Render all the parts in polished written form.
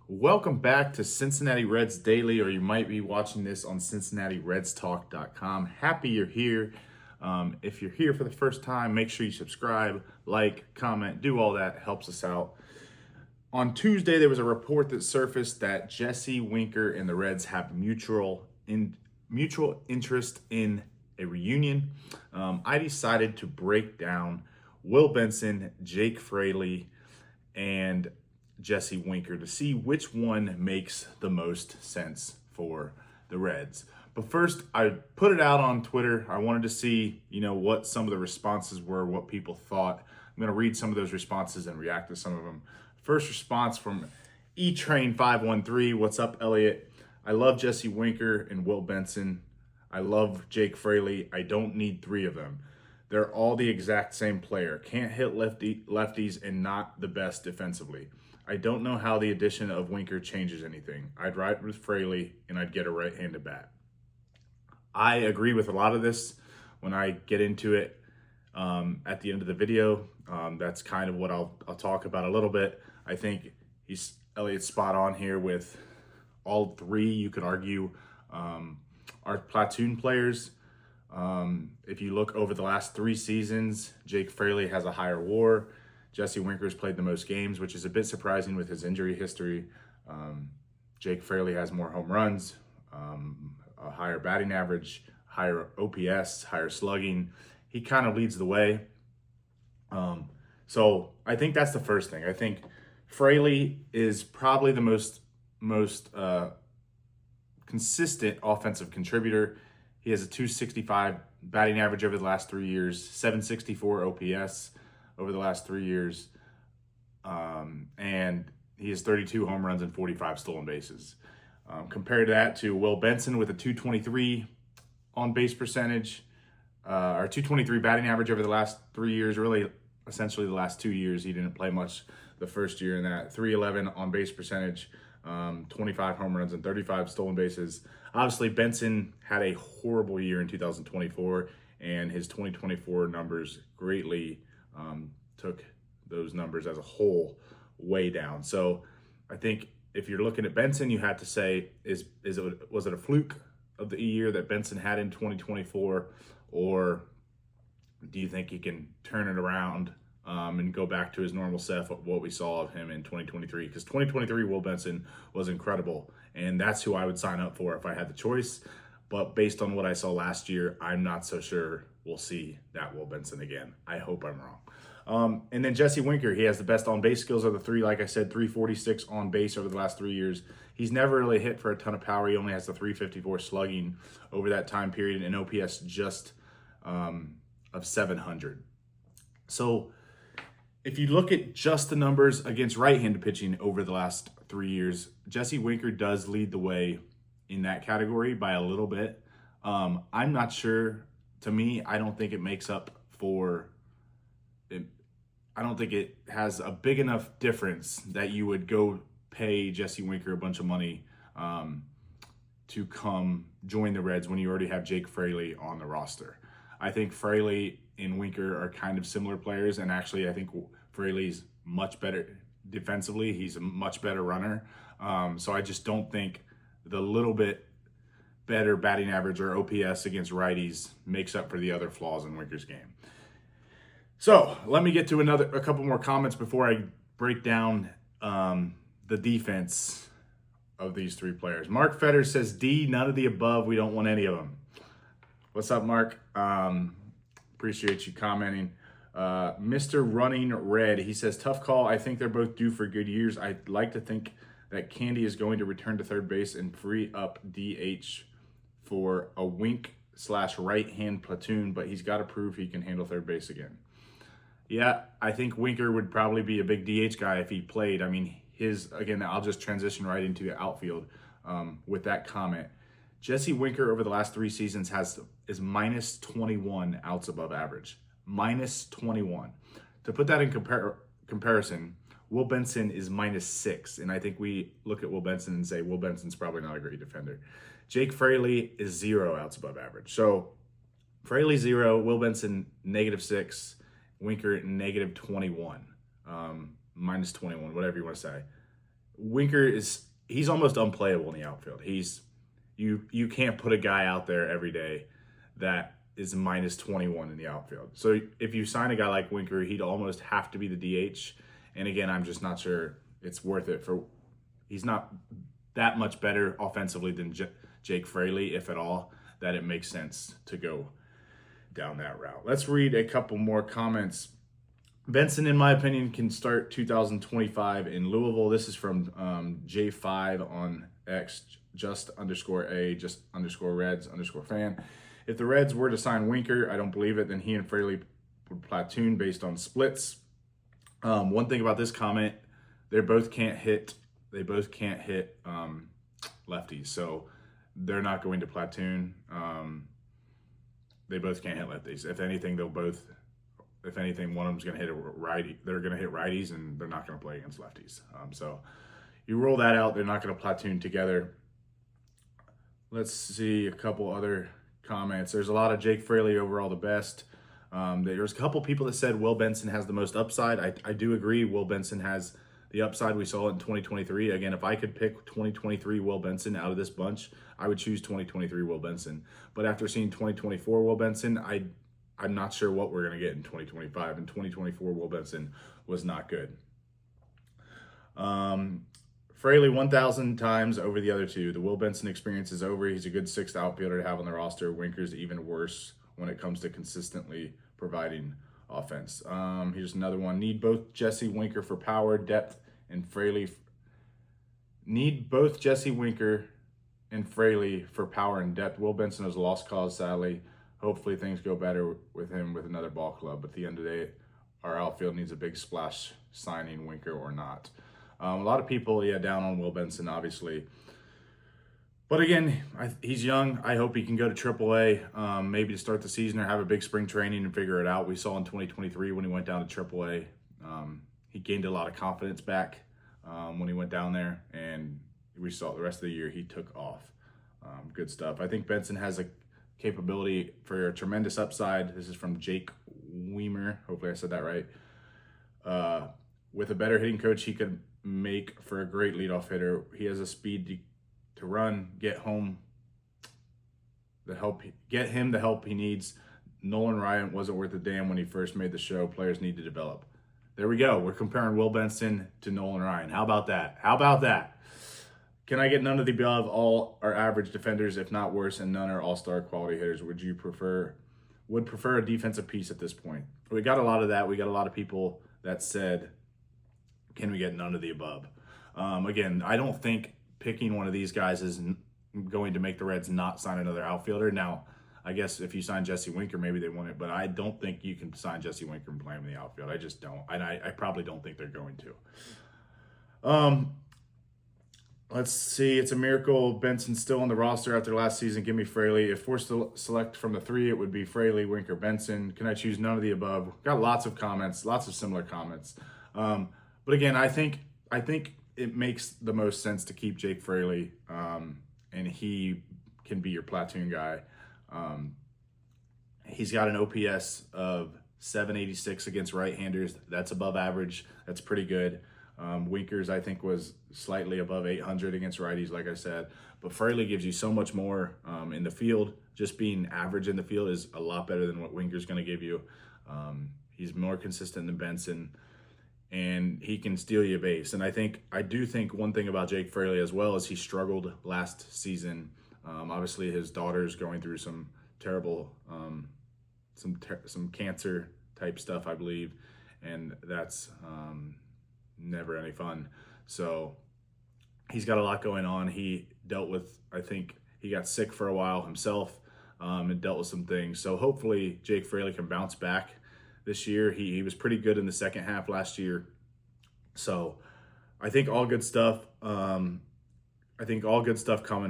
Welcome back to Cincinnati Reds Daily, or you might be watching this on CincinnatiRedsTalk.com. Happy you're here. If you're here for the first time, make sure you subscribe, like, comment, do all that. Helps us out. On Tuesday, there was a report that surfaced that Jesse Winker and the Reds have mutual interest in a reunion. I decided to break down Will Benson, Jake Fraley, and Jesse Winker to see which one makes the most sense for the Reds. But first, I put it out on Twitter. I wanted to see, what some of the responses were, what people thought. I'm going to read some of those responses and react to some of them. First response from eTrain513. What's up, Elliot? I love Jesse Winker and Will Benson. I love Jake Fraley. I don't need three of them. They're all the exact same player. Can't hit lefties and not the best defensively. I don't know how the addition of Winker changes anything. I'd ride with Fraley and I'd get a right-handed bat. I agree with a lot of this when I get into it at the end of the video. That's kind of what I'll talk about a little bit. I think Elliot's spot on here with all three. You could argue are platoon players. If you look over the last 3 seasons, Jake Fraley has a higher WAR. Jesse Winker's played the most games, which is a bit surprising with his injury history. Jake Fraley has more home runs, a higher batting average, higher OPS, higher slugging. He kind of leads the way. So I think that's the first thing. I think Fraley is probably the most consistent offensive contributor. He has a 265 batting average over the last 3 years, 764 OPS over the last 3 years, and he has 32 home runs and 45 stolen bases. Compared to that to Will Benson with a 223 on base percentage, or 223 batting average over the last 3 years, really essentially the last 2 years. He didn't play much the first year in that. 311 on base percentage, 25 home runs and 35 stolen bases. Obviously, Benson had a horrible year in 2024, and his 2024 numbers greatly took those numbers as a whole way down. So I think if you're looking at Benson, you had to say, was it a fluke of the year that Benson had in 2024, or do you think he can turn it around and go back to his normal self of what we saw of him in 2023? Because 2023 Will Benson was incredible, and that's who I would sign up for if I had the choice. But based on what I saw last year, I'm not so sure we'll see that Will Benson again. I hope I'm wrong. And then Jesse Winker, he has the best on-base skills of the three. Like I said, 346 on base over the last 3 years. He's never really hit for a ton of power. He only has the 354 slugging over that time period, and OPS just of 700. So if you look at just the numbers against right-handed pitching over the last 3 years, Jesse Winker does lead the way in that category by a little bit. I'm not sure. To me, I don't think it makes up for it. I don't think it has a big enough difference that you would go pay Jesse Winker a bunch of money to come join the Reds when you already have Jake Fraley on the roster. I think Fraley and Winker are kind of similar players, and actually I think Fraley's much better defensively. He's a much better runner. So I just don't think the little bit better batting average or OPS against righties makes up for the other flaws in Winker's game. So let me get to a couple more comments before I break down the defense of these three players. Mark Fetters says, D, none of the above. We don't want any of them. What's up, Mark? Appreciate you commenting. Mr. Running Red, he says, tough call. I think they're both due for good years. I'd like to think that Candy is going to return to third base and free up DH for a wink/right-hand platoon, but he's got to prove he can handle third base again. Yeah, I think Winker would probably be a big DH guy if he played. I mean, again, I'll just transition right into the outfield with that comment. Jesse Winker over the last 3 seasons is minus 21 outs above average. Minus 21. To put that in comparison, Will Benson is minus 6. And I think we look at Will Benson and say, Will Benson's probably not a great defender. Jake Fraley is 0 outs above average. So Fraley 0, Will Benson -6, Winker -21, minus 21, whatever you want to say. Winker he's almost unplayable in the outfield. You can't put a guy out there every day that is minus 21 in the outfield. So if you sign a guy like Winker, he'd almost have to be the DH. And again, I'm just not sure it's worth it he's not that much better offensively than Jake Fraley, if at all, that it makes sense to go down that route. Let's read a couple more comments. Benson, in my opinion, can start 2025 in Louisville. This is from J5 on X, _Reds_fan. If the Reds were to sign Winker, I don't believe it, then he and Fraley would platoon based on splits. One thing about this comment, they both can't hit lefties, so they're not going to platoon. They both can't hit lefties. If anything, one of them's going to hit a righty. They're going to hit righties, and they're not going to play against lefties. So you roll that out. They're not going to platoon together. Let's see a couple other comments. There's a lot of Jake Fraley overall the best. There's a couple people that said Will Benson has the most upside. I do agree. Will Benson has the upside. We saw it in 2023. Again, if I could pick 2023 Will Benson out of this bunch, I would choose 2023 Will Benson. But after seeing 2024 Will Benson, I'm not sure what we're going to get in 2025. And 2024 Will Benson was not good. Fraley 1,000 times over the other two. The Will Benson experience is over. He's a good sixth outfielder to have on the roster. Winker's even worse when it comes to consistently providing offense. Here's another one. Need both Jesse Winker for power, depth, and Fraley. Need both Jesse Winker and Fraley for power and depth. Will Benson is a lost cause, sadly. Hopefully things go better with him with another ball club. But at the end of the day, our outfield needs a big splash signing, Winker or not. A lot of people, down on Will Benson, obviously. But again, he's young. I hope he can go to AAA, maybe to start the season or have a big spring training and figure it out. We saw in 2023 when he went down to AAA, he gained a lot of confidence back when he went down there, and we saw the rest of the year he took off. Good stuff. I think Benson has a capability for a tremendous upside. This is from Jake Weimer. Hopefully I said that right. With a better hitting coach, he could make for a great leadoff hitter. He has a speed to run, get him the help he needs. Nolan Ryan wasn't worth a damn when he first made the show. Players need to develop. There we go. We're comparing Will Benson to Nolan Ryan. How about that? Can I get none of the above? All are average defenders, if not worse, and none are all-star quality hitters. Would prefer a defensive piece at this point? We got a lot of that. We got a lot of people that said, can we get none of the above? Again, I don't think picking one of these guys is going to make the Reds not sign another outfielder. Now, I guess if you sign Jesse Winker, maybe they want it, but I don't think you can sign Jesse Winker and play him in the outfield. I just don't, and I probably don't think they're going to. Let's see. It's a miracle Benson's still on the roster after last season. Give me Fraley. If forced to select from the three, it would be Fraley, Winker, Benson. Can I choose none of the above? Got lots of comments, lots of similar comments. But again, I think it makes the most sense to keep Jake Fraley, and he can be your platoon guy. He's got an OPS of 786 against right-handers. That's above average. That's pretty good. Winker's, I think, was slightly above 800 against righties, like I said. But Fraley gives you so much more in the field. Just being average in the field is a lot better than what Winker's going to give you. He's more consistent than Benson, and he can steal you a base. And I do think one thing about Jake Fraley as well is he struggled last season. Obviously, his daughter's going through some terrible, some cancer type stuff, I believe, and that's never any fun. So he's got a lot going on. He dealt with, I think he got sick for a while himself, and dealt with some things. So hopefully Jake Fraley can bounce back this year. He was pretty good in the second half last year. So I think all good stuff. Coming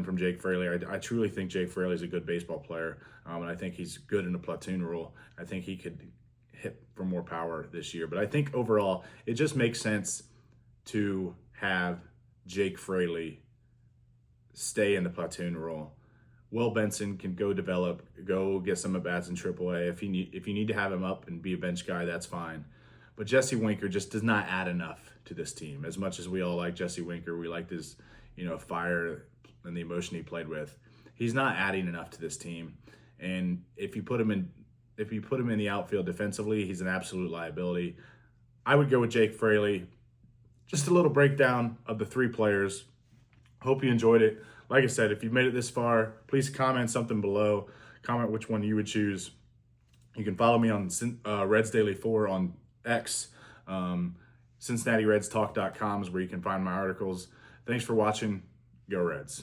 from Jake Fraley. I truly think Jake Fraley is a good baseball player, and I think he's good in a platoon role. I think he could hit for more power this year. But I think overall, it just makes sense to have Jake Fraley stay in the platoon role. Will Benson can go develop, go get some at-bats in AAA. If you need to have him up and be a bench guy, that's fine. But Jesse Winker just does not add enough to this team. As much as we all like Jesse Winker, we like his, fire and the emotion he played with. He's not adding enough to this team. And if you put him in the outfield defensively, he's an absolute liability. I would go with Jake Fraley. Just a little breakdown of the 3 players. Hope you enjoyed it. Like I said, if you've made it this far, please comment something below. Comment which one you would choose. You can follow me on Reds Daily 4 on X. CincinnatiRedsTalk.com is where you can find my articles. Thanks for watching. Go Reds.